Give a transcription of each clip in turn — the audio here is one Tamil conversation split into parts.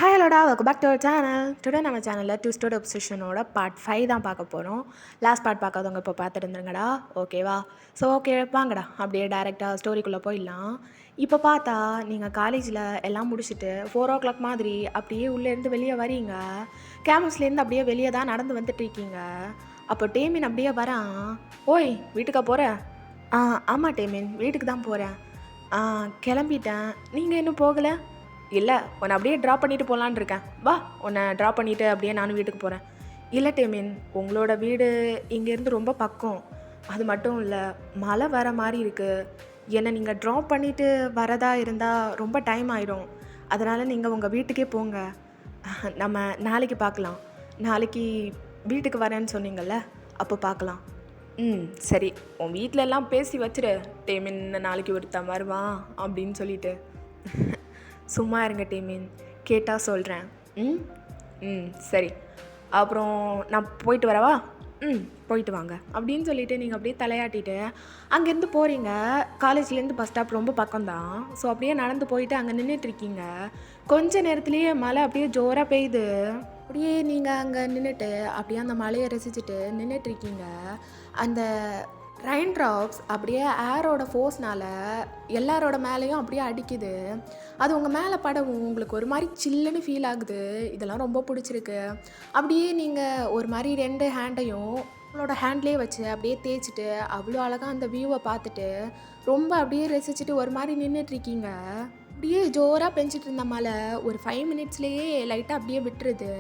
ஹாய் ஹலோடா welcome back to our channel. Today நம்ம சேனலில் ட்விஸ்டட் ஒப்சஷனோட பார்ட் 5 தான் பார்க்க போகிறோம். லாஸ்ட் பார்ட் பார்க்காதவங்க இப்போ பார்த்துட்டு இருந்துருங்கடா, ஓகேவா? ஸோ ஓகே வாங்கடா, அப்படியே டேரெக்டாக ஸ்டோரிக்குள்ளே போயிடலாம். இப்போ பார்த்தா நீங்கள் காலேஜில் எல்லாம் முடிச்சுட்டு 4 o'clock மாதிரி அப்படியே உள்ளேருந்து வெளியே வரீங்க. கேம்பஸ்லேருந்து அப்படியே வெளியே தான் நடந்து வந்துட்டு இருக்கீங்க. அப்போ டேமின் அப்படியே வரான். ஓய், வீட்டுக்கா போகிற? ஆமாம் டேமின், வீட்டுக்கு தான் போகிறேன். கிளம்பிட்டேன். நீங்கள் இன்னும் போகலை? இல்லை, உன்னை அப்படியே ட்ராப் பண்ணிவிட்டு போகலான்னு இருக்கேன். வா, உன்னை ட்ராப் பண்ணிவிட்டு அப்படியே நானும் வீட்டுக்கு போகிறேன். இல்லை டேமின், உங்களோட வீடு இங்கேருந்து ரொம்ப பக்கம். அது மட்டும் இல்லை, மழை வர மாதிரி இருக்குது. என்னை நீங்கள் ட்ராப் பண்ணிவிட்டு வரதா இருந்தால் ரொம்ப டைம் ஆயிடும். அதனால் நீங்கள் உங்கள் வீட்டுக்கே போங்க. நம்ம நாளைக்கு பார்க்கலாம். நாளைக்கு வீட்டுக்கு வரேன்னு சொன்னீங்கள்ல, அப்போ பார்க்கலாம். சரி, உன் வீட்டில எல்லாம் பேசி வச்சுரு. டேமின் நாளைக்கு ஒருத்தன் வருவான் அப்படின்னு சொல்லிட்டு. சும்மா இருங்க டேமின், கேட்டால் சொல்கிறேன். சரி, அப்புறம் நான் போயிட்டு வரவா? போயிட்டு வாங்க அப்படின்னு சொல்லிவிட்டு நீங்கள் அப்படியே தலையாட்டிட்டு அங்கேருந்து போகிறீங்க. காலேஜ்லேருந்து பஸ் ஸ்டாப் ரொம்ப பக்கம்தான். ஸோ அப்படியே நடந்து போயிட்டு அங்கே நின்றுட்டுருக்கீங்க. கொஞ்ச நேரத்துலேயே மழை அப்படியே ஜோராக பெய்யுது. அப்படியே நீங்கள் அங்கே நின்றுட்டு அப்படியே அந்த மழையை ரசிச்சுட்டு நின்றுட்டுருக்கீங்க. அந்த ரெயின் ட்ராப்ஸ் அப்படியே ஏரோட ஃபோர்ஸ்னால் எல்லாரோட மேலேயும் அப்படியே அடிக்குது. அது உங்கள் மேலே படவும் உங்களுக்கு ஒரு மாதிரி சில்லுன்னு ஃபீல் ஆகுது. இதெல்லாம் ரொம்ப பிடிச்சிருக்கு. அப்படியே நீங்கள் ஒரு மாதிரி 2 ஹேண்டையும் உங்களோட ஹேண்ட்லேயே வச்சு அப்படியே தேய்ச்சிட்டு அவ்வளோ அழகாக அந்த வியூவை பார்த்துட்டு ரொம்ப அப்படியே ரசிச்சுட்டு ஒரு மாதிரி நின்றுட்டுருக்கீங்க. அப்படியே ஜோராக பெஞ்சிட்டு இருந்த மழை ஒரு 5 minutesலேயே லைட்டாக அப்படியே விட்டுருது.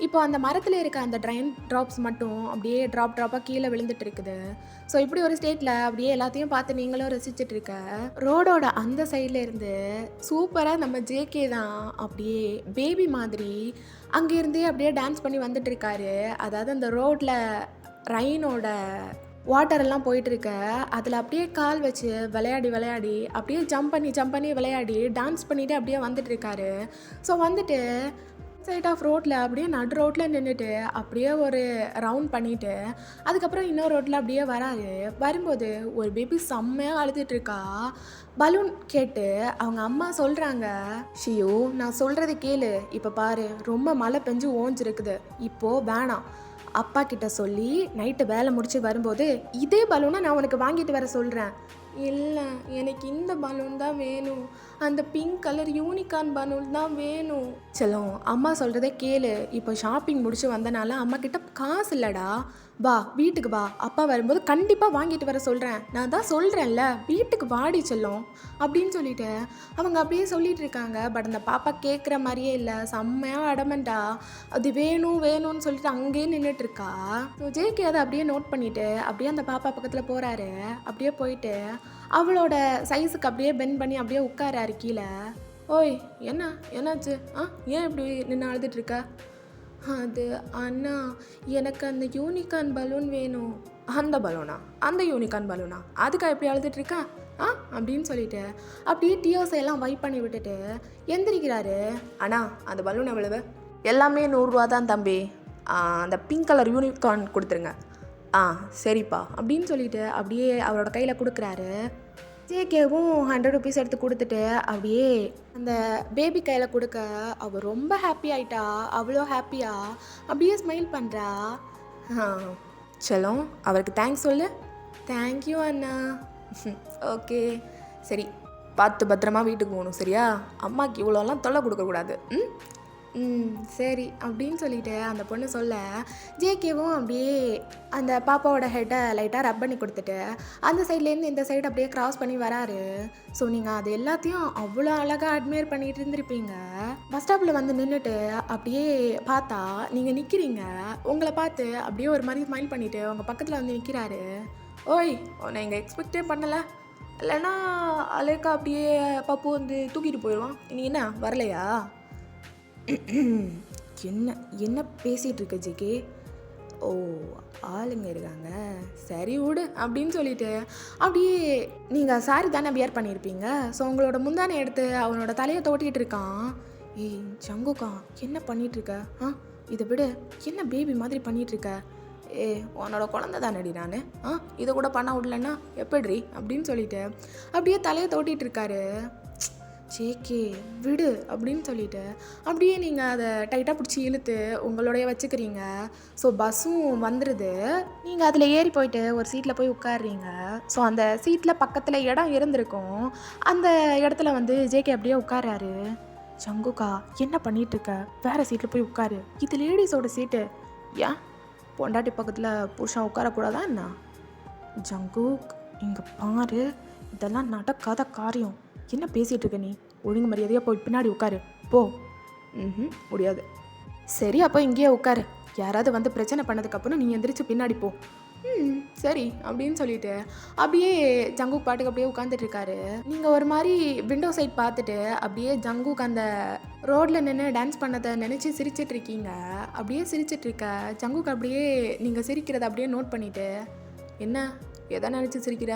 இப்போ அந்த மரத்தில் இருக்க அந்த ட்ரைன் ட்ராப்ஸ் மட்டும் அப்படியே ட்ராப்பாக கீழே விழுந்துட்டு இருக்குது. ஸோ இப்படி ஒரு ஸ்டேட்டில் அப்படியே எல்லாத்தையும் பார்த்து நீங்களும் ரசிச்சுட்டு இருக்க. ரோடோட அந்த சைடில் இருந்து சூப்பராக நம்ம ஜேகே தான் அப்படியே பேபி மாதிரி அங்கேருந்தே அப்படியே டான்ஸ் பண்ணி வந்துட்டு இருக்காரு. அதாவது அந்த ரோட்டில் ரெயினோட வாட்டரெல்லாம் போயிட்டுருக்க அதில் அப்படியே கால் வச்சு விளையாடி அப்படியே ஜம்ப் பண்ணி விளையாடி டான்ஸ் பண்ணிவிட்டு அப்படியே வந்துட்டுருக்காரு. ஸோ வந்துட்டு சைட் ஆஃப் ரோட்டில் அப்படியே நடு ரோட்டில் நின்றுட்டு அப்படியே ஒரு ரவுண்ட் பண்ணிவிட்டு அதுக்கப்புறம் இன்னொரு ரோட்டில் அப்படியே வராரு. வரும்போது ஒரு பேபி செம்மையாக அழுதுட்டுருக்கா. பலூன் கேட்டு அவங்க அம்மா சொல்கிறாங்க, ஷியோ நான் சொல்கிறது கேளு, இப்போ பாரு ரொம்ப மழை பெஞ்சு ஓஞ்சிருக்குது, இப்போது வேணாம். அப்பா கிட்ட சொல்லி நைட்டு வேலை முடிச்சு வரும்போது இதே பலூனை நான் உனக்கு வாங்கிட்டு வர சொல்கிறேன். இல்லை, எனக்கு இந்த பலூன் தான் வேணும், அந்த பிங்க் கலர் யூனிகார்ன் பலூன் தான் வேணும். செல்லம், அம்மா சொல்கிறதே கேளு. இப்போ ஷாப்பிங் முடிச்சு வந்தனால அம்மா கிட்ட காசு இல்லைடா. வா வீட்டுக்கு வா, அப்பா வரும்போது கண்டிப்பாக வாங்கிட்டு வர சொல்கிறேன். நான் தான் சொல்கிறேன்ல, வீட்டுக்கு வாடி செல்லம் அப்படின்னு சொல்லிட்டு அவங்க அப்படியே சொல்லிட்டு இருக்காங்க. பட் அந்த பாப்பா கேட்குற மாதிரியே இல்லை, செம்மையாக அடமெண்டா அது வேணும்னு சொல்லிட்டு அங்கேயே நின்றுட்டுருக்கா. ஜேகே அதை அப்படியே நோட் பண்ணிவிட்டு அப்படியே அந்த பாப்பா பக்கத்தில் போகிறாரு. அப்படியே போயிட்டு அவளோட சைஸுக்கு அப்படியே பெண்ட் பண்ணி அப்படியே உட்காராரு கீழே. ஓய், என்னாச்சு? ஏன் இப்படி நின்று அழுதுட்ருக்க? அது அண்ணா, எனக்கு அந்த யூனிகார்ன் பலூன் வேணும். அந்த பலூனா? அந்த யூனிகார்ன் பலூனா? அதுக்கா எப்படி அழுதுட்ருக்கா அப்படின்னு சொல்லிட்டு அப்படியே டியோஸை எல்லாம் வைப் பண்ணி விட்டுட்டு எந்திரிக்கிறாரு. அண்ணா, அந்த பலூன் எவ்வளவு? எல்லாமே 100 ரூபா தான் தம்பி. அந்த பிங்க் கலர் யூனிகார்ன் கொடுத்துருங்க. சரிப்பா அப்படின்னு சொல்லிட்டு அப்படியே அவரோட கையில் கொடுக்குறாரு. ஜேகேவும் 100 rupees எடுத்து கொடுத்துட்டு அப்படியே அந்த பேபி கையில் கொடுக்க அவள் ரொம்ப ஹாப்பி ஆயிட்டா. அவ்வளோ ஹாப்பியா அப்படியே ஸ்மைல் பண்ணுறா. செல்லம், அவருக்கு தேங்க்ஸ் சொல்லு. தேங்க்யூ அண்ணா. ஓகே சரி, பார்த்து பத்திரமா வீட்டுக்கு போகணும் சரியா? அம்மாவுக்கு இவ்வளோலாம் தொல்லை கொடுக்கக்கூடாது. சரி அப்படின்னு சொல்லிட்டு அந்த பொண்ணு சொல்ல ஜேகேவும் அப்படியே அந்த பாப்பாவோட ஹெட்டை லைட்டாக ரப் பண்ணி கொடுத்துட்டு அந்த சைட்லேருந்து இந்த சைடு அப்படியே க்ராஸ் பண்ணி வராரு. ஸோ நீங்கள் அது எல்லாத்தையும் அவ்வளோ அழகாக அட்மையர் பண்ணிகிட்டு இருந்திருப்பீங்க. பஸ் ஸ்டாப்பில் வந்து நின்றுட்டு அப்படியே பார்த்தா நீங்கள் நிற்கிறீங்க. உங்களை பார்த்து அப்படியே ஒரு மாதிரி ஸ்மைல் பண்ணிவிட்டு உங்கள் பக்கத்தில் வந்து நிற்கிறாரு. ஓய், உன்னை இங்கே எக்ஸ்பெக்டே பண்ணலை, இல்லைன்னா அலேக்கா அப்படியே பப்பு வந்து தூக்கிட்டு போயிடுவான். நீங்கள் என்ன வரலையா? என்ன பேசிகிட்டு இருக்க ஜேகே? ஓ, ஆளுங்க இருக்காங்க, சரி விடு அப்படின்னு சொல்லிட்டு அப்படியே நீங்கள் சாரி தானே வியர் பண்ணியிருப்பீங்க. ஸோ உங்களோட முந்தானை எடுத்து அவனோட தலையை தோட்டிகிட்டு இருக்கான். ஏய் ஜங்குக்கா, என்ன பண்ணிகிட்ருக்க? இதை விட என்ன பேபி மாதிரி பண்ணிகிட்ருக்க? உன்னோட குழந்தை தானடி நான், இதை கூட பண்ண விடலன்னா எப்படிரி அப்படின்னு சொல்லிட்டு அப்படியே தலையை தோட்டிகிட்டு இருக்காரு. ஜேகே விடு அப்படின்னு சொல்லிட்டு அப்படியே நீங்கள் அதை டைட்டாக பிடிச்சி இழுத்து உங்களோடைய வச்சுக்கிறீங்க. ஸோ பஸ்ஸும் வந்துடுது. நீங்கள் அதில் ஏறி போயிட்டு ஒரு சீட்டில் போய் உட்காடுறீங்க. ஸோ அந்த சீட்டில் பக்கத்தில் இடம் இருந்திருக்கும். அந்த இடத்துல வந்து ஜேகே அப்படியே உட்காராரு. ஜங்குக்கா என்ன பண்ணிகிட்ருக்க, வேறு சீட்டில் போய் உட்காரு, இது லேடிஸோட சீட்டு, ஏன் பொண்டாட்டி பக்கத்தில் புருஷன் உட்காரக்கூடாதா என்ன? ஜங்குக் இங்கே பாரு, இதெல்லாம் நடக்காத காரியம். என்ன பேசிகிட்டு இருக்க நீ? ஒழுங்கு மரியாதையாக போய் பின்னாடி உட்காரு போ. முடியாது. சரி அப்போ இங்கேயே உட்காரு, யாராவது வந்து பிரச்சனை பண்ணதுக்கப்புறம் நீ எந்திரிச்சு பின்னாடி போ. சரி அப்படின்னு சொல்லிட்டு அப்படியே ஜங்குக் பாட்டுக்கு அப்படியே உட்காந்துட்டு இருக்காரு. நீங்கள் ஒரு மாதிரி விண்டோ சைட் பார்த்துட்டு அப்படியே ஜங்குக் அந்த ரோட்டில் நின்று டான்ஸ் பண்ணதை நினச்சி சிரிச்சிட்டு இருக்கீங்க. அப்படியே சிரிச்சிட்டு இருக்க ஜங்குக் அப்படியே நீங்கள் சிரிக்கிறத அப்படியே நோட் பண்ணிவிட்டு, என்ன எதை நினச்சி சிரிக்கிற?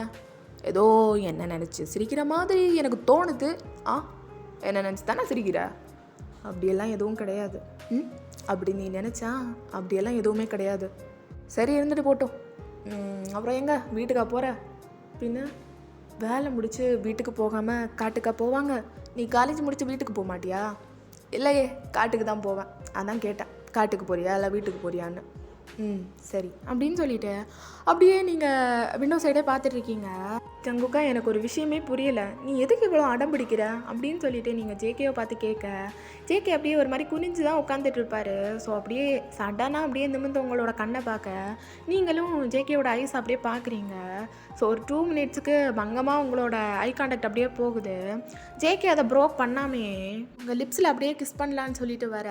ஏதோ என்ன நினச்சி சிரிக்கிற மாதிரி எனக்கு தோணுது. என்ன நினச்சி தானே சிரிக்கிற? அப்படியெல்லாம் எதுவும் கிடையாது. அப்படி நீ நினச்சா அப்படியெல்லாம் எதுவுமே கிடையாது. சரி இருந்துட்டு போட்டோம். அப்புறம் எங்கே வீட்டுக்கா போகிற? பின்ன வேலை முடித்து வீட்டுக்கு போகாமல் காட்டுக்கா போவாங்க? நீ காலேஜ் முடித்து வீட்டுக்கு போக மாட்டியா? இல்லையே, காட்டுக்கு தான் போவேன். அதான் கேட்டேன், காட்டுக்கு போறியா இல்லை வீட்டுக்கு போறியான்னு. சரி அப்படின்னு சொல்லிட்டு அப்படியே நீங்கள் விண்டோ சைடே பார்த்துட்ருக்கீங்க. ஜங்குக்கா எனக்கு ஒரு விஷயமே புரியலை, நீ எதுக்கு இவ்வளோ அடம் பிடிக்கிற அப்படின்னு சொல்லிட்டு நீங்கள் ஜேகேவை பார்த்து கேட்க, ஜேகே அப்படியே ஒரு மாதிரி குனிஞ்சு தான் உட்காந்துட்டு இருப்பாரு. ஸோ அப்படியே சடனாக அப்படியே நிமிர்ந்து உங்களோட கண்ணை பார்க்க நீங்களும் ஜேகேவோட ஐஸ் அப்படியே பார்க்குறீங்க. ஸோ ஒரு 2 மினிட்ஸுக்கு பங்கமாக உங்களோட ஐ கான்டாக்ட் அப்படியே போகுது. ஜேகே அதை ப்ரோக் பண்ணாமே உங்கள் லிப்ஸில் அப்படியே கிஸ் பண்ணலான்னு சொல்லிட்டு வர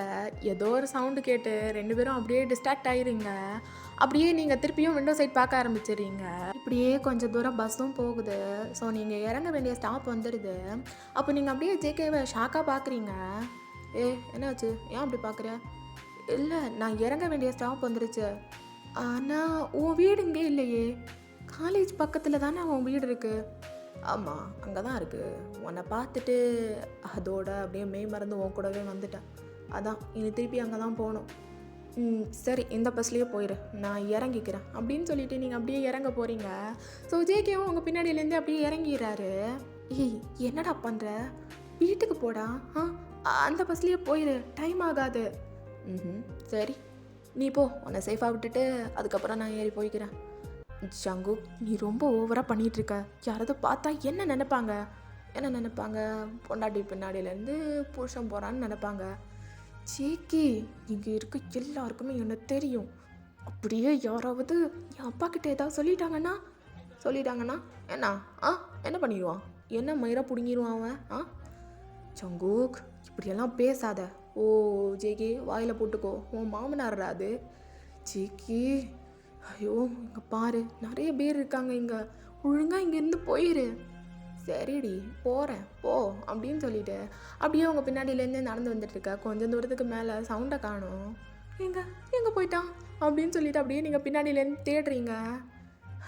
ஏதோ ஒரு சவுண்டு கேட்டு 2 பேரும் அப்படியே டிஸ்ட்ராக்ட் ஆகிடுங்க. அப்படியே நீங்கள் திருப்பியும் விண்டோ சைட் பார்க்க ஆரம்பிச்சிடுறீங்க. இப்படியே கொஞ்சம் தூரம் பஸ்ஸும் போகுது. ஸோ நீங்கள் இறங்க வேண்டிய ஸ்டாப் வந்துடுது. அப்போ நீங்கள் அப்படியே ஜேகேவை ஷாக்காக பார்க்குறீங்க. என்னாச்சு, ஏன் அப்படி பார்க்குற? இல்லை, நான் இறங்க வேண்டிய ஸ்டாப் வந்துடுச்சு. ஆனால் உன் வீடு இங்கே இல்லையே, காலேஜ் பக்கத்தில் தானே உன் வீடு இருக்குது. ஆமாம் அங்கே தான் இருக்குது. உன்னை பார்த்துட்டு அதோட அப்படியே மெய் மறந்து உன் கூடவே வந்துட்டேன். அதான் இனி திருப்பி அங்கே தான் போகணும். சரி இந்த பஸ்லேயே போயிடு, நான் இறங்கிக்கிறேன் அப்படின்னு சொல்லிட்டு நீங்கள் அப்படியே இறங்க போகிறீங்க. ஸோ ஜேகேவும் உங்கள் பின்னாடியிலேருந்து அப்படியே இறங்கிடுறாரு. என்னடா பண்ணுற, வீட்டுக்கு போடா, அந்த பஸ்லேயே போயிடு, டைம் ஆகாது. சரி நீ போ, உன்னை சேஃபாக விட்டுட்டு அதுக்கப்புறம் நான் ஏறி போய்க்கிறேன். ஜங்குக் நீ ரொம்ப ஓவராக பண்ணிகிட்ருக்க, யாராவது பார்த்தா என்ன நினைப்பாங்க? என்ன நினைப்பாங்க? பொண்டாட்டி பின்னாடியிலேருந்து புருஷன் போகிறான்னு நினைப்பாங்க. ஜேகே இங்கே இருக்க எல்லாருக்குமே என்ன தெரியும். அப்படியே யாராவது என் அப்பா கிட்ட ஏதாவது சொல்லிட்டாங்கன்னா என்ன பண்ணிடுவான்? என்ன மயிராக பிடுங்கிடுவான் அவன்? ஜங்குக் இப்படியெல்லாம் பேசாத. ஓ ஜேகே வாயில் போட்டுக்கோ, உன் மாமனார் அது. ஜேகே ஐயோ இங்கே பாரு, நிறைய பேர் இருக்காங்க இங்கே, ஒழுங்காக இங்கேருந்து போயிரு. சரிடி போகிறேன் போ அப்படின்னு சொல்லிட்டு அப்படியே அவங்க பின்னாடியிலேருந்து நடந்து வந்துட்டுருக்க. கொஞ்சம் தூரத்துக்கு மேலே சவுண்டை காணும். எங்கே போயிட்டான் அப்படின்னு சொல்லிட்டு அப்படியே நீங்கள் பின்னாடியிலேருந்து தேடுறீங்க.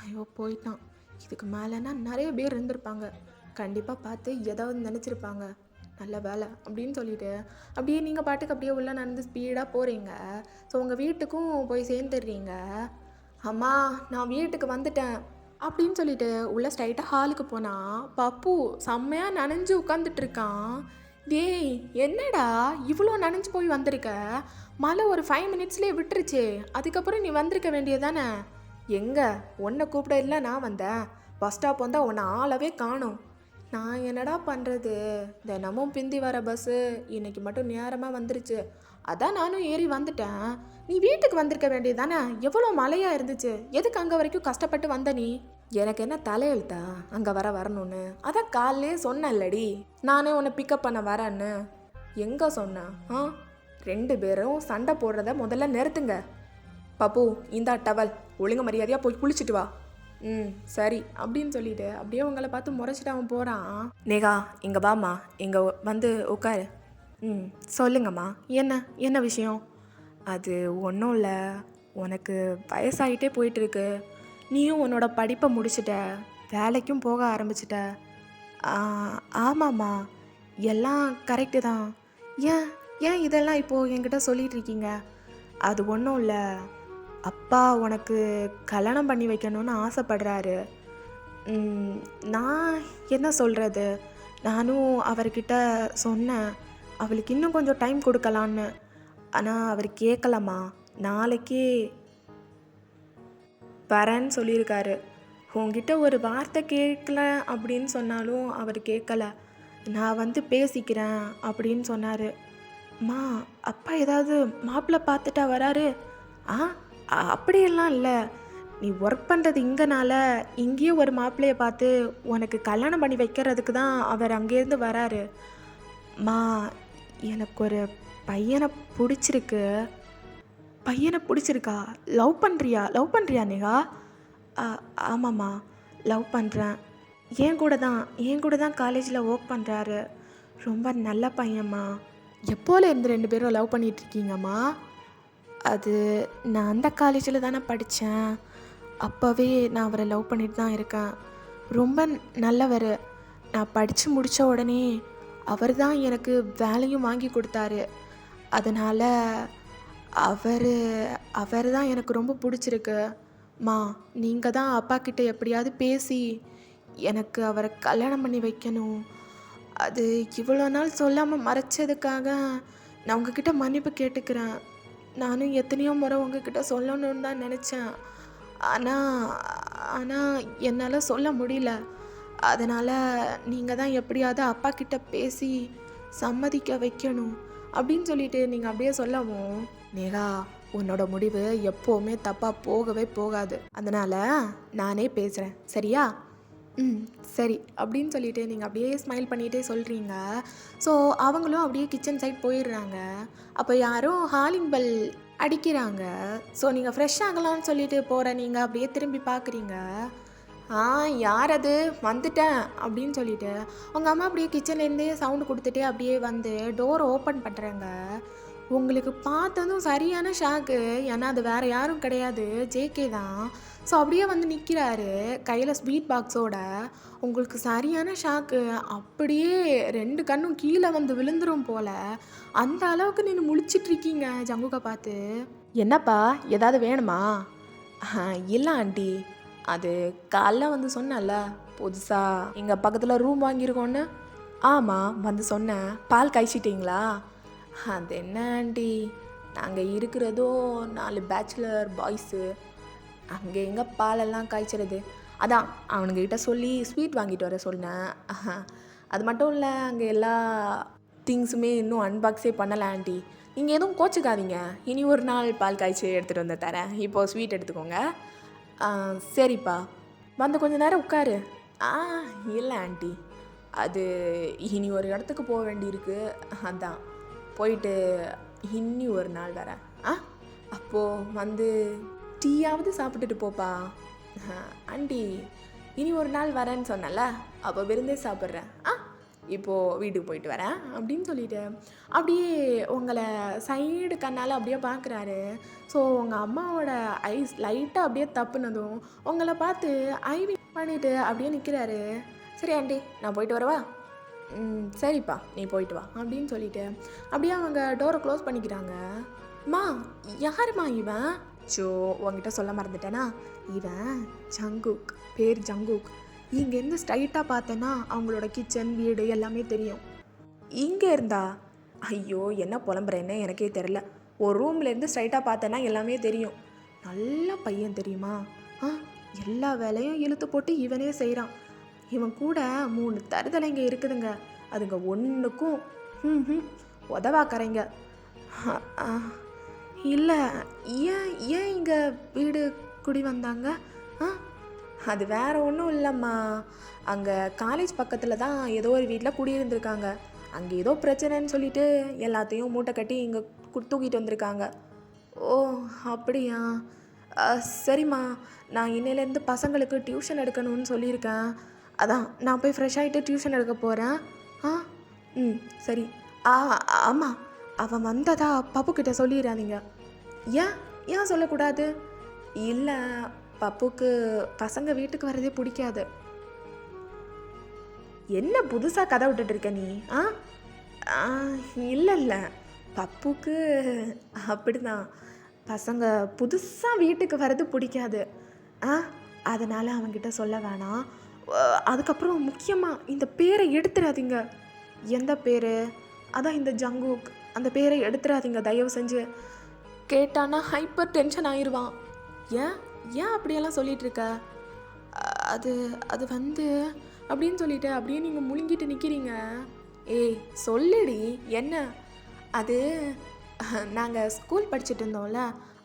ஐயோ போயிட்டான், இதுக்கு மேலேனா நிறைய பேர் இருந்திருப்பாங்க, கண்டிப்பாக பார்த்து ஏதாவது நினச்சிருப்பாங்க, நல்ல வேலை அப்படின்னு சொல்லிட்டு அப்படியே நீங்கள் பாட்டுக்கு அப்படியே உள்ளே நடந்து ஸ்பீடாக போகிறீங்க. ஸோ உங்கள் வீட்டுக்கும் போய் சேர்ந்துடுறீங்க. அம்மா நான் வீட்டுக்கு வந்துட்டேன் அப்படின்னு சொல்லிட்டு உள்ளே ஸ்ட்ரைட்டாக ஹாலுக்கு போனால் பப்பு செம்மையாக நனைஞ்சு உட்காந்துட்ருக்கான். டேய் என்னடா இவ்வளோ நனைஞ்சு போய் வந்திருக்க, மழை ஒரு 5 மினிட்ஸ்லேயே விட்டுருச்சு, அதுக்கப்புறம் நீ வந்திருக்க வேண்டியதானே? எங்கே உன்னை கூப்பிட இல்லை, நான் வந்தேன். பஸ் ஸ்டாப் வந்தால் உன்னை ஆளவே காணும். நான் என்னடா பண்ணுறது, தினமும் பிந்தி வர பஸ்ஸு இன்னைக்கு மட்டும் நேரமாக வந்துருச்சு, அதான் நானும் ஏறி வந்துட்டேன். நீ வீட்டுக்கு வந்திருக்க வேண்டியது தானே, எவ்வளோ மழையாக இருந்துச்சு, எதுக்கு அங்கே வரைக்கும் கஷ்டப்பட்டு வந்த நீ? எனக்கு என்ன தலையெழுத்தா அங்கே வரணும்னு? அதான் காலையே சொன்னேன்லடி, நானே உன்னை பிக்கப் பண்ண வரேன்னு. எங்கே சொன்னேன்? 2 பேரும் சண்டை போடுறத முதல்ல நிறுத்துங்க. பப்பு இந்தா டவல், ஒழுங்கு மரியாதையாக போய் குளிச்சுட்டு வா. சரி அப்படின்னு சொல்லிட்டு அப்படியே உங்களை பார்த்து முறைச்சிட்டு அவன் போகிறான். நேகா இங்கே வாம்மா, இங்கே வந்து உட்காரு. சொல்லுங்கம்மா, என்ன விஷயம்? அது ஒன்றும் இல்லை, உனக்கு வயசாகிட்டே போயிட்டுருக்கு, நீயும் உன்னோட படிப்பை முடிச்சிட்ட, வேலைக்கும் போக ஆரம்பிச்சிட்ட. ஆமாம்மா எல்லாம் கரெக்டு தான். ஏன் இதெல்லாம் இப்போது என்கிட்ட சொல்லிகிட்டு இருக்கீங்க? அது ஒன்றும் இல்லை, அப்பா உனக்கு கல்யாணம் பண்ணி வைக்கணும்னு ஆசைப்படுறாரு. நான் என்ன சொல்கிறது, நானும் அவர்கிட்ட சொன்னேன், அவளுக்கு இன்னும் கொஞ்சம் டைம் கொடுக்கலான்னு. ஆனால் அவர் கேட்கலம்மா. நாளைக்கே வரேன்னு சொல்லியிருக்காரு. உங்ககிட்ட ஒரு வார்த்தை கேட்கல அப்படின்னு சொன்னாலும் அவர் கேட்கல. நான் வந்து பேசிக்கிறேன் அப்படின்னு சொன்னார். அம்மா, அப்பா ஏதாவது மாப்பிள்ளை பார்த்துட்டா வராரு? ஆ அப்படியெல்லாம் இல்லை. நீ ஒர்க் பண்ணுறது இங்கனால இங்கேயே ஒரு மாப்பிள்ளையை பார்த்து உனக்கு கல்யாணம் பண்ணி வைக்கிறதுக்கு தான் அவர் அங்கேருந்து வராரு. அம்மா, எனக்கு ஒரு பையனை பிடிச்சிருக்கு. பையனை பிடிச்சிருக்கா? லவ் பண்ணுறியா நேகா? ஆமாம்மா, லவ் பண்ணுறேன். என் கூட தான் காலேஜில் ஒர்க் பண்ணுறாரு. ரொம்ப நல்ல பையன்மா. எப்போலேருந்து 2 பேரும் லவ் பண்ணிகிட்ருக்கீங்கம்மா? அது நான் அந்த காலேஜில் தானே படித்தேன். அப்போவே நான் அவரை லவ் பண்ணிட்டு தான் இருக்கேன். ரொம்ப நல்லவர். நான் படித்து முடித்த உடனே அவர் தான் எனக்கு வேலையும் வாங்கி கொடுத்தாரு. அதனால் அவர் தான் எனக்கு ரொம்ப பிடிச்சிருக்கு. மா, நீங்கள் தான் அப்பா கிட்ட எப்படியாவது பேசி எனக்கு அவரை கல்யாணம் பண்ணி வைக்கணும். அது இவ்வளோ நாள் சொல்லாமல் மறைச்சதுக்காக நான் உங்ககிட்ட மன்னிப்பு கேட்டுக்கிறேன். நானும் எத்தனையோ முறை உங்ககிட்ட சொல்லணும்னு தான் நினச்சேன். ஆனால் என்னால் சொல்ல முடியல. அதனால் நீங்கள் தான் எப்படியாவது அப்பா கிட்ட பேசி சம்மதிக்க வைக்கணும் அப்படின்னு சொல்லிட்டு நீங்கள் அப்படியே சொல்லவும், நேகா, உன்னோட முடிவு எப்போவுமே தப்பாக போகவே போகாது. அதனால் நானே பேசுகிறேன், சரியா? சரி அப்படின்னு சொல்லிட்டு நீங்கள் அப்படியே ஸ்மைல் பண்ணிகிட்டே சொல்கிறீங்க. ஸோ அவங்களும் அப்படியே கிச்சன் சைட் போயிடுறாங்க. அப்போ யாரும் ஹாலிங் பெல் அடிக்கிறாங்க. ஸோ நீங்கள் ஃப்ரெஷ் ஆகலான்னு சொல்லிட்டு போகிற நீங்கள் அப்படியே திரும்பி பார்க்குறீங்க. யார் அது? வந்துட்டேன் அப்படின்னு சொல்லிட்டு உங்கள் அம்மா அப்படியே கிச்சன்லேருந்தே சவுண்டு கொடுத்துட்டே அப்படியே வந்து டோர் ஓப்பன் பண்ணுறாங்க. உங்களுக்கு பார்த்ததும் சரியான ஷாக்கு. ஏன்னா அது வேறு யாரும் கிடையாது, ஜேகே தான். ஸோ அப்படியே வந்து நிற்கிறாரு கையில் ஸ்வீட் பாக்ஸோட. உங்களுக்கு சரியான ஷாக்கு. அப்படியே 2 கண்ணும் கீழே வந்து விழுந்துரும் போல். அந்த அளவுக்கு நின்று முழிச்சிட்ருக்கீங்க ஜங்குக்கை பார்த்து. என்னப்பா, ஏதாவது வேணுமா? இல்லை ஆண்டி, அது காலைல வந்து சொன்னல, புதுசாக எங்கள் பக்கத்தில் ரூம் வாங்கியிருக்கோன்னு. ஆமாம், வந்து சொன்னேன். பால் காய்ச்சிட்டிங்களா? அது என்ன ஆண்டி, நாங்கள் இருக்கிறதும் 4 பேச்சுலர் பாய்ஸு. அங்கே எங்கே பாலெல்லாம் காய்ச்சறது? அதான் அவனுங்கிட்ட சொல்லி ஸ்வீட் வாங்கிட்டு வர சொன்னேன். அது மட்டும் இல்லை, அங்கே எல்லா திங்ஸுமே இன்னும் அன்பாக்ஸே பண்ணலை ஆண்டி. நீங்கள் எதுவும் கோச்சிக்காதீங்க. இனி ஒரு நாள் பால் காய்ச்சி எடுத்துகிட்டு வந்து தரேன். இப்போது ஸ்வீட் எடுத்துக்கோங்க. சரிப்பா, வந்து கொஞ்சம் நேரம் உட்காரு. இல்லை ஆண்டி, அது இனி ஒரு இடத்துக்கு போக வேண்டியிருக்கு. அதான் போயிட்டு இன்னி ஒரு நாள் வரேன். அப்போது வந்து டீயாவது சாப்பிட்டுட்டு போப்பா. ஆண்டி, இனி ஒரு நாள் வரேன்னு சொன்னல, அப்போ விருந்தே சாப்பிட்றேன். இப்போது வீட்டுக்கு போயிட்டு வரேன் அப்படின்னு சொல்லிட்டு அப்படியே உங்களை சைடு கண்ணால் அப்படியே பார்க்குறாரு. ஸோ உங்கள் அம்மாவோட ஐஸ் லைட்டாக அப்படியே தப்புனதும் உங்களை பார்த்து ஐவி பண்ணிவிட்டு அப்படியே நிற்கிறாரு. சரி ஆண்டி, நான் போயிட்டு வரவா? சரிப்பா, நீ போயிட்டு வா அப்படின்னு சொல்லிட்டு அப்படியே அவங்க டோரை க்ளோஸ் பண்ணிக்கிறாங்க. மா, யாருமா இவன்? உங்ககிட்ட சொல்ல மறந்துட்டேனா, இவன் ஜங்குக், பேர் ஜங்குக். இங்கேருந்து ஸ்ட்ரைட்டாக பார்த்தேன்னா அவங்களோட கிச்சன், வீடு எல்லாமே தெரியும். இங்கே இருந்தா? ஐயோ, என்ன புலம்புறேன்னு எனக்கே தெரில. ஒரு ரூம்லேருந்து ஸ்ட்ரைட்டாக பார்த்தேன்னா எல்லாமே தெரியும். நல்ல பையன் தெரியுமா? எல்லா வேலையும் இழுத்து போட்டு இவனே செய்கிறான். இவன் கூட 3 தருதலைங்க இருக்குதுங்க. அதுங்க ஒன்றுக்கும் உதவாக்கறைங்க. இல்லை, ஏன் இங்கே வீடு குடி வந்தாங்க? அது வேறு ஒன்றும் இல்லைம்மா. அங்கே காலேஜ் பக்கத்தில் தான் ஏதோ ஒரு வீட்டில் குடியிருந்திருக்காங்க. அங்கே ஏதோ பிரச்சனைன்னு சொல்லிட்டு எல்லாத்தையும் மூட்டை கட்டி இங்கே தூக்கிட்டு வந்திருக்காங்க. ஓ, அப்படியா? சரிம்மா, நான் இன்னையிலேருந்து பசங்களுக்கு டியூஷன் எடுக்கணும்னு சொல்லியிருக்கேன். அதான் நான் போய் ஃப்ரெஷ் ஆகிட்டு டியூஷன் எடுக்க போகிறேன். சரி. ஆமாம், அவன் வந்ததா பப்புக்கிட்ட சொல்லிடாதீங்க. ஏன் சொல்லக்கூடாது? இல்லை, பப்புக்கு பசங்க வீட்டுக்கு வரதே பிடிக்காது. என்ன புதுசாக கதை விட்டுட்டு இருக்க நீ? இல்லை, பப்புக்கு அப்படிதான், பசங்க புதுசாக வீட்டுக்கு வர்றது பிடிக்காது. அதனால் அவன்கிட்ட சொல்ல வேணாம். அதுக்கப்புறம் முக்கியமாக இந்த பேரை எடுத்துடாதீங்க. எந்த பேர்? அதான் இந்த ஜங்குக். அந்த பேரை எடுத்துடாதீங்க தயவு செஞ்சு. கேட்டானா ஹைப்பர் டென்ஷன் ஆயிடுவான். ஏன் ஏன் அப்படியெல்லாம் சொல்லிகிட்டு இருக்க? அது அது வந்து அப்படின்னு சொல்லிட்டு அப்படியே நீங்கள் முழுங்கிட்டு நிற்கிறீங்க. ஏய் சொல்லுடி என்ன? அது நாங்கள் ஸ்கூல் படிச்சுட்டு இருந்தோம்ல,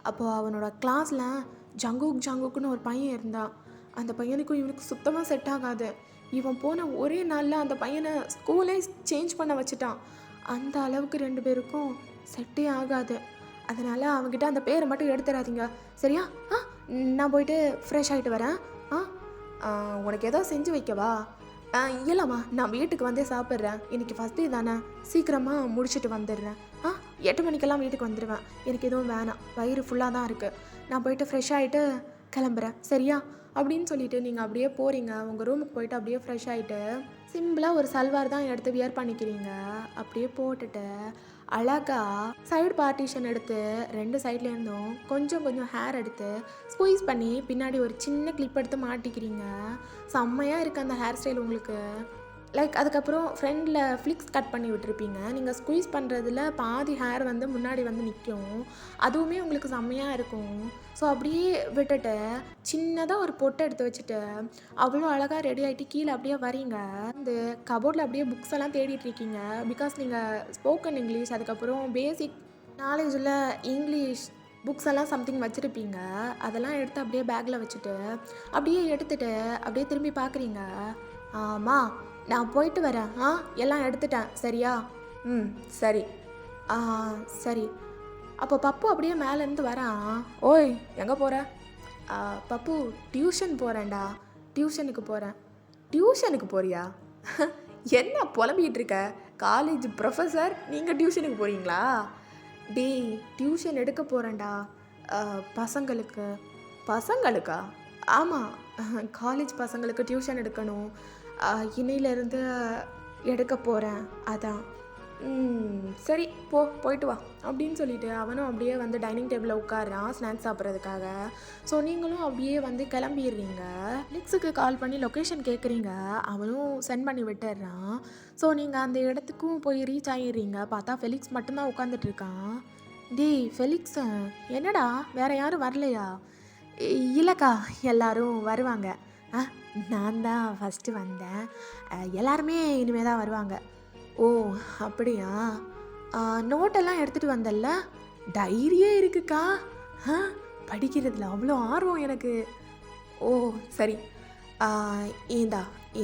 அப்போது அவனோட கிளாஸில் ஜங்குக்குன்னு ஒரு பையன் இருந்தான். அந்த பையனுக்கும் இவனுக்கு சுத்தமாக செட் ஆகாது. இவன் போன ஒரே நாளில் அந்த பையனை ஸ்கூலே சேஞ்ச் பண்ண வச்சுட்டான். அந்த அளவுக்கு 2 பேருக்கும் செட்டே ஆகாது. அதனால் அவங்ககிட்ட அந்த பேரை மட்டும் எடுத்துடாதீங்க சரியா? நான் போயிட்டு ஃப்ரெஷ் ஆகிட்டு வரேன். உனக்கு ஏதோ செஞ்சு வைக்கவா? இல்லைம்மா, நான் வீட்டுக்கு வந்தே சாப்பிட்றேன். இன்றைக்கி ஃபஸ்ட் டே தானே, சீக்கிரமாக முடிச்சுட்டு வந்துடுறேன். 8 மணிக்கெல்லாம் வீட்டுக்கு வந்துடுவேன். எனக்கு எதுவும் வேணாம், வயிறு ஃபுல்லாக தான் இருக்குது. நான் போயிட்டு ஃப்ரெஷ் ஆகிட்டு கிளம்புறேன் சரியா? அப்படின்னு சொல்லிவிட்டு நீங்கள் அப்படியே போகிறீங்க. உங்கள் ரூமுக்கு போயிட்டு அப்படியே ஃப்ரெஷ் ஆகிட்டு சிம்பிளாக ஒரு சல்வார் தான் எடுத்து வியர் பண்ணிக்கிறீங்க. அப்படியே போட்டுட்டு அழகாக சைடு பார்ட்டிஷன் எடுத்து 2 சைட்லேருந்தும் கொஞ்சம் கொஞ்சம் ஹேர் எடுத்து ஸ்குவீஸ் பண்ணி பின்னாடி ஒரு சின்ன கிளிப் எடுத்து மாட்டிக்கிறீங்க. செம்மையாக இருக்குது அந்த ஹேர் ஸ்டைல் உங்களுக்கு. லைக் அதுக்கப்புறம் ஃப்ரெண்டில் ஃப்ளிக்ஸ் கட் பண்ணி விட்டுருப்பீங்க. நீங்கள் ஸ்குவீஸ் பண்ணுறதுல பாதி ஹேர் வந்து முன்னாடி வந்து நிற்கும். அதுவுமே உங்களுக்கு செம்மையாக இருக்கும். ஸோ அப்படியே விட்டுட்டு சின்னதாக ஒரு பொட்டை எடுத்து வச்சுட்டு அவ்வளோ அழகாக ரெடி ஆகிட்டு கீழே அப்படியே வரீங்க. இந்த கபோர்டில் அப்படியே புக்ஸ் எல்லாம் தேடிட்டுருக்கீங்க. பிகாஸ் நீங்கள் ஸ்போக்கன் இங்கிலீஷ் அதுக்கப்புறம் பேசிக் நாலேஜில் இங்கிலீஷ் புக்ஸ் எல்லாம் சம்திங் வச்சுருப்பீங்க. அதெல்லாம் எடுத்து அப்படியே பேக்கில் வச்சுட்டு அப்படியே எடுத்துகிட்டு அப்படியே திரும்பி பார்க்குறீங்க. ஆமாம், நான் போயிட்டு வரேன். எல்லாம் எடுத்துட்டேன் சரியா? சரி. சரி. அப்போ பப்பு அப்படியே மேலேருந்து வரான். ஓய் எங்கே போகிற? பப்பு டியூஷன் போகிறேன்டா. டியூஷனுக்கு போகிறேன். டியூஷனுக்கு போறியா? என்ன புலம்பிகிட்டு இருக்க? காலேஜ் ப்ரொஃபஸர், நீங்கள் டியூஷனுக்கு போகிறீங்களா? டேய், டியூஷன் எடுக்க போகிறேன்டா பசங்களுக்கு. பசங்களுக்கா? ஆமாம், காலேஜ் பசங்களுக்கு டியூஷன் எடுக்கணும். இன்னையிலேருந்து எடுக்க போகிறேன். அதான். சரி போயிட்டு வா அப்படின்னு சொல்லிட்டு அவனும் அப்படியே வந்து டைனிங் டேபிளில் உட்காடுறான் ஸ்நாக்ஸ் சாப்பிட்றதுக்காக. ஸோ நீங்களும் அப்படியே வந்து கிளம்பிடுறீங்க. நெக்ஸுக்கு கால் பண்ணி லொக்கேஷன் கேட்குறீங்க. அவனும் சென்ட் பண்ணி விட்டுடுறான். ஸோ நீங்கள் அந்த இடத்துக்கும் போய் ரீச் ஆகிடுறீங்க. பார்த்தா ஃபெலிக்ஸ் மட்டும்தான் உட்காந்துட்ருக்கான். டேய் ஃபெலிக்ஸ், என்னடா வேறு யாரும் வரலையா? இல்லைக்கா, எல்லோரும் வருவாங்க. நான் தான் ஃபஸ்ட்டு வந்தேன். எல்லாருமே இனிமேல் தான் வருவாங்க. ஓ அப்படியா? நோட்டெல்லாம் எடுத்துகிட்டு வந்தல்ல? டைரியே இருக்குக்கா. படிக்கிறதுல அவ்வளோ ஆர்வம் எனக்கு. ஓ சரி.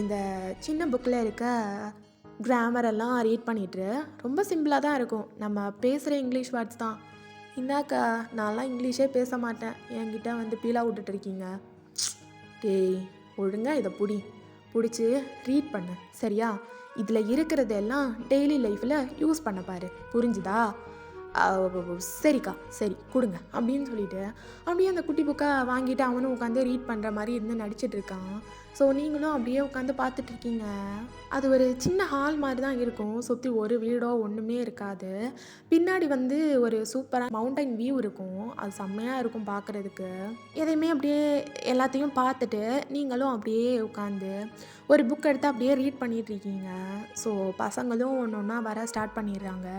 இந்த சின்ன புக்கில் இருக்க கிராமரெல்லாம் ரீட் பண்ணிட்டு ரொம்ப சிம்பிளாக தான் இருக்கும். நம்ம பேசுகிற இங்கிலீஷ் வேர்ட்ஸ் தான். இந்தாக்கா, நான்லாம் இங்கிலீஷே பேச மாட்டேன். என்கிட்ட வந்து பீலா விட்டுட்டுருக்கீங்க. டேய் ஒழுங்காக இதை பிடிச்சி ரீட் பண்ணு சரியா? இதில் இருக்கிறதெல்லாம் டெய்லி லைஃப்பில் யூஸ் பண்ண பாரு, புரிஞ்சுதா? சரிக்கா, சரி கொடுங்க அப்படின்னு சொல்லிட்டு அப்படியே அந்த குட்டி புக்கை வாங்கிட்டு அவனும் உட்காந்து ரீட் பண்ணுற மாதிரி இருந்து நடிச்சிட்டு இருக்கான். ஸோ நீங்களும் அப்படியே உட்காந்து பார்த்துட்ருக்கீங்க. அது ஒரு சின்ன ஹால் மாதிரி தான் இருக்கும். சுற்றி ஒரு வீடோ ஒன்றுமே இருக்காது. பின்னாடி வந்து ஒரு சூப்பராக மவுண்டைன் வியூ இருக்கும். அது செம்மையாக இருக்கும் பார்க்குறதுக்கு. எதையுமே அப்படியே எல்லாத்தையும் பார்த்துட்டு நீங்களும் அப்படியே உட்காந்து ஒரு புக் எடுத்து அப்படியே ரீட் பண்ணிகிட்ருக்கீங்க. ஸோ பசங்களும் ஒன்று ஒன்றா வர ஸ்டார்ட் பண்ணிடுறாங்க.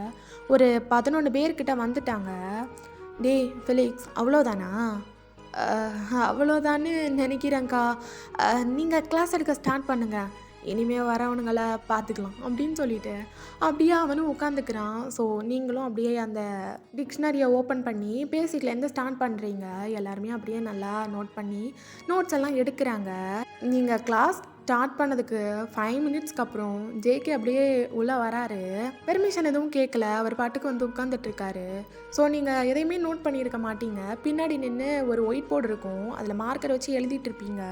ஒரு 11 பேர்கிட்ட வந்துட்டாங்க. டேய் ஃபெலிக்ஸ், அவ்வளோதானா? அவ்வளோதான்னு நினைக்கிறேங்க்கா. நீங்கள் கிளாஸ் எடுக்க ஸ்டார்ட் பண்ணுங்கள், இனிமேல் வரவனுங்களை பார்த்துக்கலாம் அப்படின்னு சொல்லிட்டு அப்படியே அவனும் உட்காந்துக்கிறான். ஸோ நீங்களும் அப்படியே அந்த டிக்ஷனரியை ஓப்பன் பண்ணி பேசிக்லேருந்து ஸ்டார்ட் பண்ணுறீங்க. எல்லாருமே அப்படியே நல்லா நோட் பண்ணி நோட்ஸ் எல்லாம் எடுக்கிறாங்க. நீங்கள் கிளாஸ் ஸ்டார்ட் பண்ணதுக்கு 5 மினிட்ஸ்க்கு அப்புறம் ஜேகே அப்படியே உள்ளே வராரு. பெர்மிஷன் எதுவும் கேட்கல, அவர் பாட்டுக்கு வந்து உட்காந்துட்ருக்காரு. ஸோ நீங்கள் எதையுமே நோட் பண்ணியிருக்க மாட்டீங்க. பின்னாடி நின்று ஒரு ஒயிட் போர்டு இருக்கும், அதில் மார்க்கர் வச்சு எழுதிட்டு இருப்பீங்க.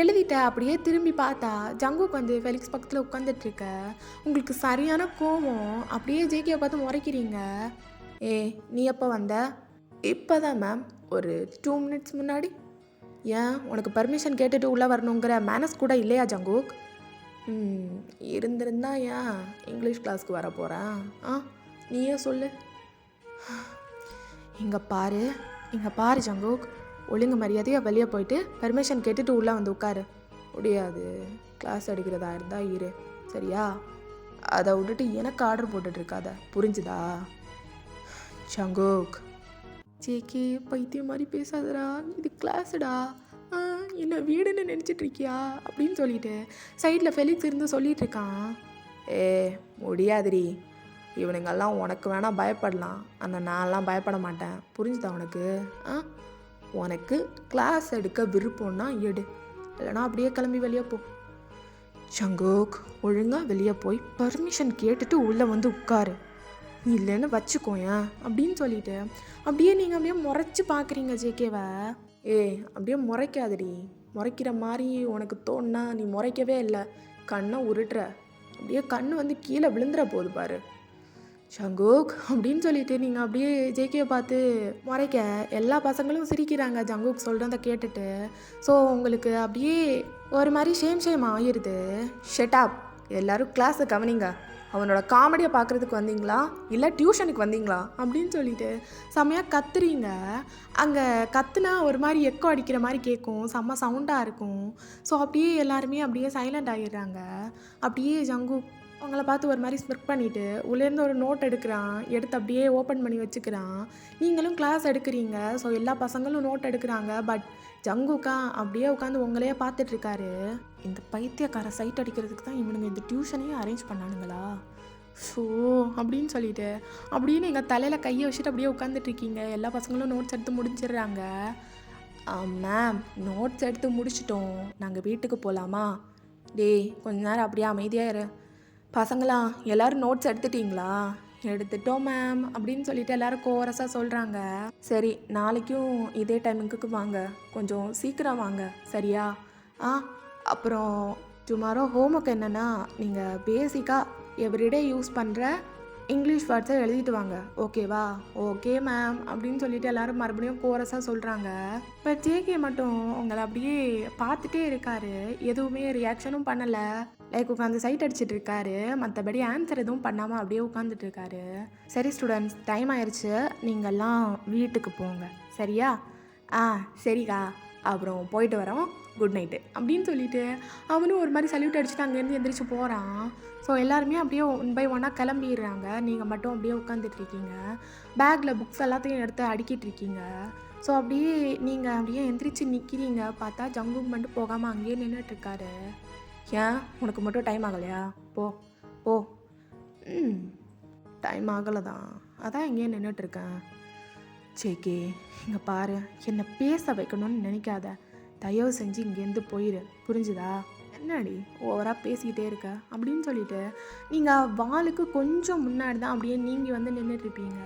எழுதிட்ட அப்படியே திரும்பி பார்த்தா ஜங்குக்கு வந்து ஃபெலிக்ஸ் பக்கத்தில் உட்காந்துட்ருக்க. உங்களுக்கு சரியான கோவம். அப்படியே ஜேகேவை பார்த்து முறைக்கிறீங்க. நீ எப்போ வந்த? இப்போ தான் மேம், ஒரு 2 மினிட்ஸ் முன்னாடி. ஏன் உனக்கு பர்மிஷன் கேட்டுட்டு உள்ளே வரணுங்கிற மேனஸ் கூட இல்லையா ஜங்குக்? இருந்திருந்தா ஏன் இங்கிலீஷ் கிளாஸ்க்கு வர போகிறேன்? நீயே சொல்லு. இங்கே பாரு ஜங்குக், ஒழுங்கு மரியாதையாக வெளியே போயிட்டு பர்மிஷன் கேட்டுட்டு உள்ளே வந்து உட்காரு. முடியாது, கிளாஸ் எடுக்கிறதா இருந்தால் இரு, சரியா? அதை விட்டுட்டு எனக்கு ஆர்டர் போட்டுட்ருக்காத, புரிஞ்சுதா? சங்கோக். ஜேகே பைத்தியம் மாதிரி பேசாதடா, இது கிளாஸுடா, என்ன வீடுன்னு நினச்சிட்டு இருக்கியா அப்படின்னு சொல்லிட்டு சைடில் ஃபெலிக்ஸ் இருந்து சொல்லிட்டு இருக்கான். முடியாதுடி, இவனுங்கெல்லாம் உனக்கு வேணால் பயப்படலாம், ஆனால் நான்லாம் பயப்பட மாட்டேன், புரிஞ்சுதா உனக்கு? உனக்கு கிளாஸ் எடுக்க விருப்பம்னா எடு, இல்லைனா அப்படியே கிளம்பி வெளியே போ. சங்கோக், ஒழுங்காக வெளியே போய் பர்மிஷன் கேட்டுட்டு உள்ளே வந்து உட்காரு, இல்லைன்னு வச்சுக்கோயேன் அப்படின்னு சொல்லிட்டு அப்படியே நீங்கள் அப்படியே முறைச்சி பார்க்குறீங்க ஜேகேவை. அப்படியே முறைக்காதடி, முறைக்கிற மாதிரி உனக்கு தோணுனா நீ முறைக்கவே இல்லை, கண்ணை உருட்டுற, அப்படியே கண்ணு வந்து கீழே விழுந்துற போகுது பாரு. ஜங்கூக் அப்படின்னு சொல்லிட்டு நீங்கள் அப்படியே ஜேகேவை பார்த்து முறைக்க எல்லா பசங்களும் சிரிக்கிறாங்க ஜங்கூக் சொல்கிறத கேட்டுட்டு. ஸோ உங்களுக்கு அப்படியே ஒரு மாதிரி ஷேம் ஆகிடுது. ஷெட்டாப், எல்லோரும் கிளாஸை கவனிங்க, அவனோட காமெடியை பார்க்குறதுக்கு வந்தீங்களா இல்லை டியூஷனுக்கு வந்தீங்களா அப்படின்னு சொல்லிட்டு செம்மையாக கத்துறீங்க. அங்கே கத்துனா ஒரு மாதிரி எக்கோ அடிக்கிற மாதிரி கேட்கும், செம்ம சவுண்டாக இருக்கும். ஸோ அப்படியே எல்லாருமே அப்படியே சைலண்ட் ஆகிடுறாங்க. அப்படியே ஜங்கூக் அவங்கள பார்த்து ஒரு மாதிரி ஸ்மிர்க் பண்ணிவிட்டு உள்ளேருந்து ஒரு நோட் எடுக்கிறான், எடுத்து அப்படியே ஓப்பன் பண்ணி வச்சுக்கிறான். நீங்களும் கிளாஸ் எடுக்கிறீங்க, ஸோ எல்லா பசங்களும் நோட் எடுக்கிறாங்க. பட் ஜங்குக்கா அப்படியே உட்காந்து உங்களையே பார்த்துட்ருக்காரு. இந்த பைத்தியக்கார சைட் அடிக்கிறதுக்கு தான் இவனுங்க இந்த டியூஷனையும் அரேஞ்ச் பண்ணானுங்களா? ஸோ அப்படின்னு சொல்லிட்டு அப்படியே நீங்கள் தலையில் கையை வச்சுட்டு அப்படியே உட்காந்துட்ருக்கீங்க. எல்லா பசங்களும் நோட்ஸ் எடுத்து முடிச்சிடுறாங்க. மேம், நோட்ஸ் எடுத்து முடிச்சிட்டோம், நாங்கள் வீட்டுக்கு போகலாமா? டேய் கொஞ்ச நேரம் அப்படியே அமைதியாக இரு. பசங்களா எல்லோரும் நோட்ஸ் எடுத்துட்டிங்களா? எடுத்துட்டோம் மேம் அப்படின்னு சொல்லிட்டு எல்லோரும் கோரஸாக சொல்கிறாங்க. சரி, நாளைக்கும் இதே டைமுக்கு வாங்க, கொஞ்சம் சீக்கிரம் வாங்க, சரியா? அப்புறம் டுமாரோ ஹோம்ஒர்க் என்னென்னா, நீங்கள் பேசிக்காக எவ்ரிடே யூஸ் பண்ணுற இங்கிலீஷ் வேர்ட்ஸை எழுதிட்டு வாங்க, ஓகேவா? ஓகே மேம் அப்படின்னு சொல்லிட்டு எல்லோரும் மறுபடியும் கோரஸாக சொல்கிறாங்க. இப்போ ஜேகே மட்டும் உங்களை அப்படியே பார்த்துட்டே இருக்காரு, எதுவுமே ரியாக்ஷனும் பண்ணலை, லைக் உட்காந்து சைட் அடிச்சுட்டு இருக்காரு, மற்றபடி ஆன்சர் எதுவும் பண்ணாமல் அப்படியே உட்காந்துட்டு இருக்காரு. சரி ஸ்டூடெண்ட்ஸ், டைம் ஆயிடுச்சு, நீங்கள்லாம் வீட்டுக்கு போங்க, சரியா? சரிக்கா, அப்புறம் போயிட்டு வரோம், குட் நைட்டு அப்படின்னு சொல்லிட்டு அவனும் ஒரு மாதிரி சல்யூட் அடிச்சுட்டு அங்கேருந்து எந்திரிச்சு போகிறான். ஸோ எல்லாருமே அப்படியே ஒன் பை ஒன்னாக கிளம்பிடுறாங்க. நீங்கள் மட்டும் அப்படியே உட்காந்துட்ருக்கீங்க, பேக்கில் புக்ஸ் எல்லாத்தையும் எடுத்து அடுக்கிட்டு இருக்கீங்க. ஸோ அப்படியே நீங்கள் அப்படியே எந்திரிச்சு நிற்கிறீங்க, பார்த்தா ஜங்குக் மட்டும் போகாமல் அங்கேயே நின்றுட்டுருக்காரு. ஏன் உனக்கு மட்டும் டைம் ஆகலையா? போ போ. டைம் ஆகலை தான், அதான் இங்கேயே நின்றுட்டுருக்கேன். ஜேகே இங்கே பாரு, என்னை பேச வைக்கணும்னு நினைக்காத, தயவு செஞ்சு இங்கேருந்து போயிடு, புரிஞ்சுதா? என்னடி ஓவராக பேசிக்கிட்டே இருக்க அப்படின்னு சொல்லிட்டு நீங்கள் வாளுக்கு கொஞ்சம் முன்னாடி தான் அப்படியே நீங்கள் வந்து நின்றுட்டுருப்பீங்க.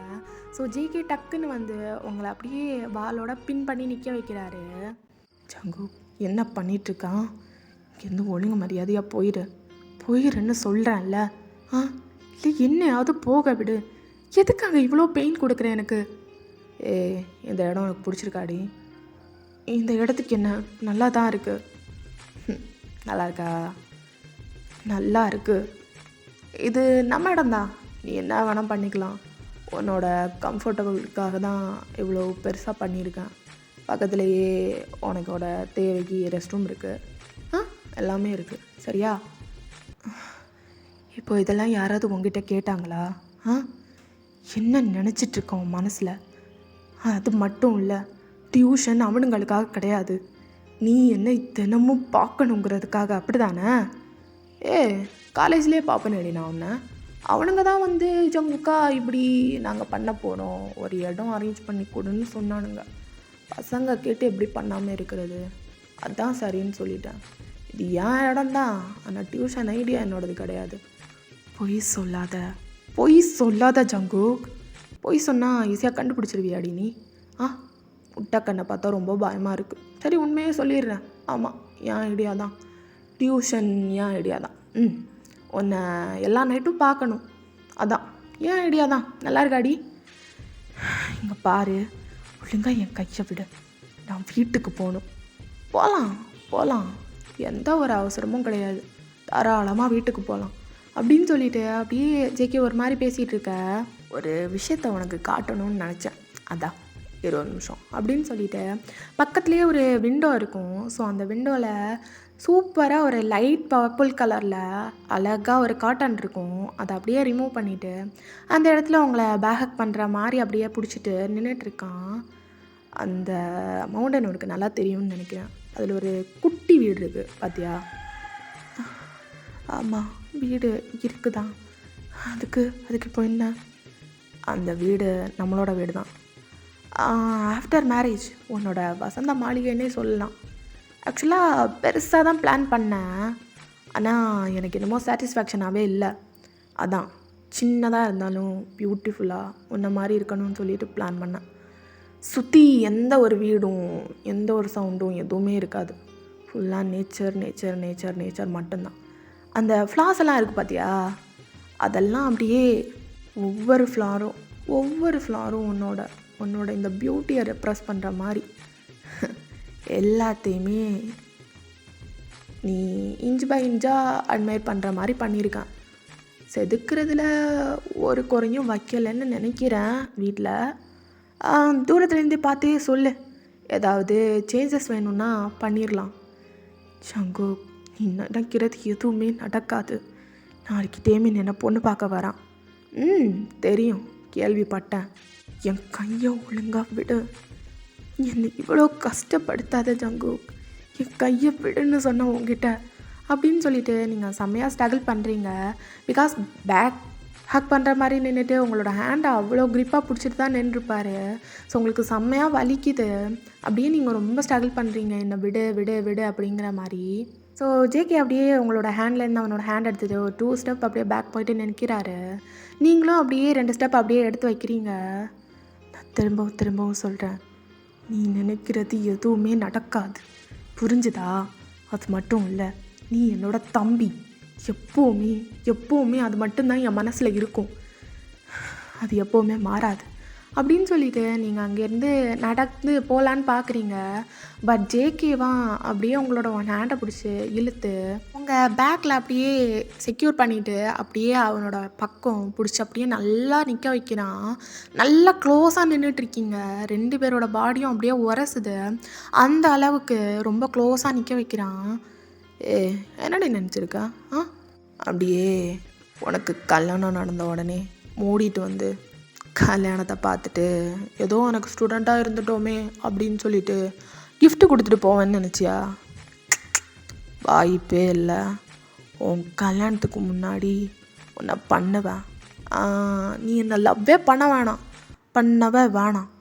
ஸோ ஜேகே டக்குன்னு வந்து உங்களை அப்படியே வாளோட பின் பண்ணி நிற்க வைக்கிறாரு. ஜங்கு என்ன பண்ணிகிட்ருக்கான்? இங்கேருந்து ஒழுங்கு மரியாதையாக போயிடுன்னு சொல்கிறேன்ல. இல்லை என்னையாவது போக விடு, எதுக்காக இவ்வளோ பெயின் கொடுக்குறேன் எனக்கு? இந்த இடம் எனக்கு பிடிச்சிருக்காடி, இந்த இடத்துக்கு என்ன நல்லா தான் இருக்குது. நல்லா இருக்கா? நல்லா இருக்குது, இது நம்ம இடம்தான், நீ என்ன வேணால் பண்ணிக்கலாம், உன்னோட கம்ஃபர்டபுளுக்காக தான் இவ்வளோ பெருசாக பண்ணியிருக்கேன். பக்கத்துலேயே உனக்கோட தேவைக்கு ரெஸ்ட் ரூம் இருக்குது, எல்லாமே இருக்குது, சரியா? இப்போ இதெல்லாம் யாராவது உங்ககிட்ட கேட்டாங்களா? என்ன நினச்சிட்ருக்கோம் மனசில்? அது மட்டும் இல்லை, டியூஷன் அவனுங்களுக்காக கிடையாது, நீ என்னை தினமும் பார்க்கணுங்கிறதுக்காக, அப்படி தானே? காலேஜ்லேயே பார்ப்பேனேடி நான் உன்னை. அவனுங்க தான் வந்து ஜங்குக்கா இப்படி நாங்கள் பண்ண போகிறோம், ஒரு இடம் அரேஞ்ச் பண்ணி கொடுன்னு சொன்னானுங்க. பசங்க கேட்டு எப்படி பண்ணாமல் இருக்கிறது, அதுதான் சரின்னு சொல்லிட்டேன். இது ஏன் இடம்தான், ஆனால் டியூஷன் ஐடியா என்னோடது கிடையாது. பொய் சொல்லாத ஜங்குக், பொய் சொன்னால் ஈஸியாக கண்டுபிடிச்சிருவியாடி நீ? முட்டைக்கண்ணை பார்த்தா ரொம்ப பயமாக இருக்குது. சரி, உண்மையே சொல்லிடுறேன், ஆமாம் என் ஐடியா தான், டியூஷன் என் ஐடியா தான். உன்னை எல்லா நைட்டும் பார்க்கணும், அதான் என் ஐடியா தான். நல்லா இருக்காடி? இங்கே பாரு, ஒழுங்கா என் கையை விடு, நான் வீட்டுக்கு போகணும். போகலாம், எந்த ஒரு அவசரமும் கிடையாது, தாராளமாக வீட்டுக்கு போகலாம் அப்படின்னு சொல்லிட்டு அப்படியே ஜேகே ஒரு மாதிரி பேசிகிட்டு இருக்க. ஒரு விஷயத்தை உனக்கு காட்டணும்னு நினச்சேன், அதான் 20 நிமிஷம் அப்படின்னு சொல்லிட்டு பக்கத்துலேயே ஒரு விண்டோ இருக்கும். ஸோ அந்த விண்டோவில் சூப்பராக ஒரு லைட் பர்பிள் கலரில் அழகாக ஒரு காட்டன் இருக்கும். அதை அப்படியே ரிமூவ் பண்ணிவிட்டு அந்த இடத்துல உங்களை பேக் பண்ணுற மாதிரி அப்படியே பிடிச்சிட்டு நின்றுட்டுருக்கான். அந்த மவுண்டன் உனக்கு நல்லா தெரியும்னு நினைக்கிறேன். அதில் ஒரு குட்டி வீடு இருக்குது பார்த்தியா? ஆமாம், வீடு இருக்குதான். அதுக்கு இப்போ என்ன? அந்த வீடு நம்மளோட வீடு தான். ஆஃப்டர் மேரேஜ் உன்னோட வசந்த மாளிகைன்னே சொல்லலாம். ஆக்சுவலாக பெருசாக தான் பிளான் பண்ணேன். ஆனால் எனக்கு என்னமோ சாட்டிஸ்ஃபேக்ஷனாகவே இல்லை. அதான் சின்னதாக இருந்தாலும் பியூட்டிஃபுல்லாக உன்ன மாதிரி இருக்கணும்னு சொல்லிட்டு பிளான் பண்ணேன். சுற்றி எந்த ஒரு வீடும் எந்த ஒரு சவுண்டும் எதுவுமே இருக்காது. ஃபுல்லாக நேச்சர் நேச்சர் நேச்சர் நேச்சர் மட்டும்தான். அந்த ஃப்ளார்ஸ் எல்லாம் இருக்குது பார்த்தியா? அதெல்லாம் அப்படியே ஒவ்வொரு ஃப்ளாரும் உன்னோட இந்த பியூட்டியை ரெப்ரஸ் பண்ணுற மாதிரி எல்லாத்தையுமே நீ இன்ச் பை இன்ச்சாக அட்மையர் பண்ணுற மாதிரி பண்ணியிருக்கான். செதுக்கிறதுல ஒரு குறையும் வைக்கலைன்னு நினைக்கிறேன். வீட்டில் தூரத்துலேருந்தே பார்த்தே சொல்லு, ஏதாவது சேஞ்சஸ் வேணும்னா பண்ணிடலாம். சங்கு, நீ நடக்கிறது எதுவுமே நடக்காது. நாளைக்கு டேமின் என்ன பொண்ணு பார்க்க வரான். தெரியும், கேள்விப்பட்டேன். என் கையை ஒழுங்காக விடு. என்னை இவ்வளோ கஷ்டப்படுத்தாத ஜங்கு. என் கையை விடுன்னு சொன்ன உங்ககிட்ட அப்படின்னு சொல்லிட்டு நீங்கள் செம்மையாக ஸ்ட்ரகிள் பண்ணுறீங்க. பிகாஸ் பேக் ஹக் பண்ணுற மாதிரி நின்றுட்டு உங்களோட ஹேண்டை அவ்வளோ க்ரிப்பாக பிடிச்சிட்டு தான் நின்றுருப்பார். ஸோ உங்களுக்கு செம்மையாக வலிக்குது. அப்படியே நீங்கள் ரொம்ப ஸ்ட்ரகிள் பண்ணுறீங்க, என்னை விடு விடு விடு அப்படிங்கிற மாதிரி. ஸோ ஜேகே அப்படியே உங்களோட ஹேண்ட்லேருந்து அவனோட ஹேண்ட் எடுத்துட்டு ஒரு 2 ஸ்டெப் அப்படியே பேக் போயிட்டு நினைக்கிறாரு. நீங்களும் அப்படியே 2 ஸ்டெப் அப்படியே எடுத்து வைக்கிறீங்க. நான் திரும்பவும் சொல்கிறேன், நீ நினைக்கிறது எதுவுமே நடக்காது, புரிஞ்சுதா? அது மட்டும் இல்லை, நீ என்னோட தம்பி. எப்போவுமே அது மட்டும்தான் என் மனசில் இருக்கும். அது எப்போவுமே மாறாது அப்படின்னு சொல்லிட்டு நீங்கள் அங்கேருந்து நடந்து போகலான்னு பார்க்குறீங்க. பட் ஜேகேவா அப்படியே உங்களோட ஹேண்டை பிடிச்சி இழுத்து உங்கள் பேக்கில் அப்படியே செக்யூர் பண்ணிவிட்டு அப்படியே அவனோட பக்கம் பிடிச்சி அப்படியே நல்லா நிற்க வைக்கிறான். நல்லா க்ளோஸாக நின்றுட்டுருக்கீங்க. 2 பேரோட பாடியும் அப்படியே உரசுது. அந்த அளவுக்கு ரொம்ப க்ளோஸாக நிற்க வைக்கிறான். என்னடி நினச்சிருக்கா? அப்படியே உனக்கு கல்யாணம் நடந்த உடனே மூடிட்டு வந்து கல்யாணத்தை பார்த்துட்டு ஏதோ எனக்கு ஸ்டூடெண்ட்டாக இருந்துட்டோமே அப்படின்னு சொல்லிட்டு கிஃப்ட் கொடுத்துட்டு போவேன்னு நினச்சியா? வாய்ப்பே இல்லை. உன் கல்யாணத்துக்கு முன்னாடி உன்னை பண்ணுவேன். நீ என்னை லவ்வே பண்ணவே வேணாம்.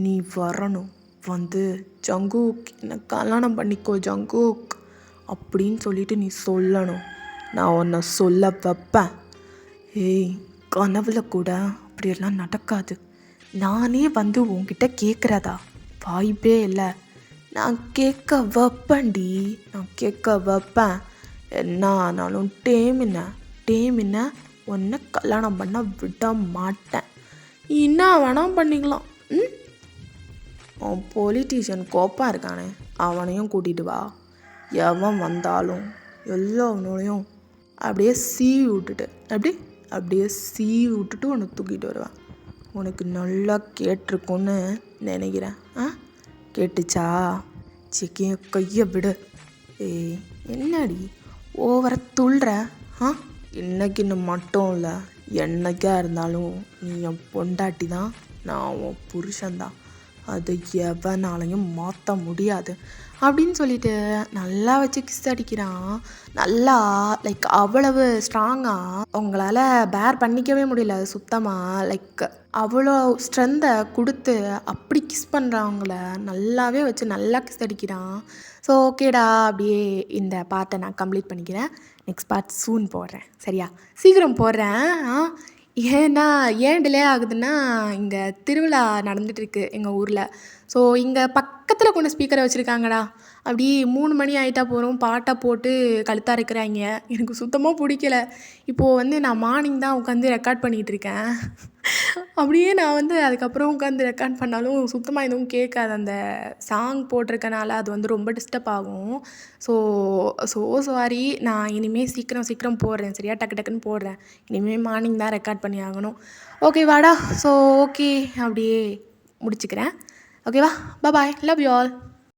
நீ வரணும், வந்து ஜங்கூக் என்னை கல்யாணம் பண்ணிக்கோ ஜங்கூக் அப்படின்னு சொல்லிட்டு நீ சொல்லணும். நான் உன்னை சொல்ல வைப்பேன். கனவுல கூட அப்படியெல்லாம் நடக்காது. நானே வந்து உன்கிட்ட கேட்குறதா? வாய்ப்பே இல்லை. நான் கேட்க வைப்பேன். என்ன ஆனாலும் டேமின்ன உன்னை கல்யாணம் பண்ண விட மாட்டேன். என்ன வேணாம் பண்ணிக்கலாம். உன் பொலிட்டீஷியன் கோப்பா இருக்கானே, அவனையும் கூட்டிகிட்டு வா. எவன் வந்தாலும் எல்லாவனையும் அப்படியே சீவி விட்டுட்டு உன்னை தூக்கிட்டு வருவேன். உனக்கு நல்லா கேட்டிருக்குன்னு நினைக்கிறேன். கேட்டுச்சா? சிக்கிய கையை விடு. என்னடி ஓவர துள்ளுற? இன்னைக்குன்னு மட்டும் இல்லை, என்னைக்கா இருந்தாலும் நீ என் பொண்டாட்டி தான், நான் உன் புருஷன்தான். அது எவனாலையும் மாற்ற முடியாது அப்படின்னு சொல்லிட்டு நல்லா வச்சு கிஸ் அடிக்கிறான். நல்லா லைக் அவ்வளவு ஸ்ட்ராங்காக உங்களால் பேர் பண்ணிக்கவே முடியல சுத்தமாக. லைக் அவ்வளோ ஸ்ட்ரென்த்தை கொடுத்து அப்படி கிஸ் பண்ணுறவங்கள நல்லாவே வச்சு நல்லா கிஸ் அடிக்கிறான். ஸோ ஓகேடா, அப்படியே இந்த பார்ட்டை நான் கம்ப்ளீட் பண்ணிக்கிறேன். நெக்ஸ்ட் பார்ட் சூன் போடுறேன், சரியா? சீக்கிரம் போடுறேன். ஏன் டிலே ஆகுதுன்னா, இங்கே திருவிழா நடந்துகிட்ருக்கு எங்கள் ஊரில். ஸோ இங்கே பக்கத்தில் கொண்டு ஸ்பீக்கரை வச்சுருக்காங்கடா. அப்படி 3 மணி ஆகிட்டா போகிறோம், பாட்டை போட்டு கழுத்தாக இருக்கிறாங்க. எனக்கு சுத்தமாக பிடிக்கல. இப்போது நான் மார்னிங் தான் உட்காந்து ரெக்கார்ட் பண்ணிகிட்டு இருக்கேன். அப்படியே நான் அதுக்கப்புறம் உட்காந்து ரெக்கார்ட் பண்ணாலும் சுத்தமாக எதுவும் கேட்காது. அந்த சாங் போட்டிருக்கனால அது ரொம்ப டிஸ்டர்ப் ஆகும். So sorry. நான் இனிமேல் சீக்கிரம் போடுறேன், சரியா? டக்குன்னு போடுறேன். இனிமேல் மார்னிங் தான் ரெக்கார்ட் பண்ணி ஆகணும். ஓகே வாடா. ஸோ ஓகே, அப்படியே முடிச்சுக்கிறேன். ஓகேவா? பாய், லவ் யூ ஆல்.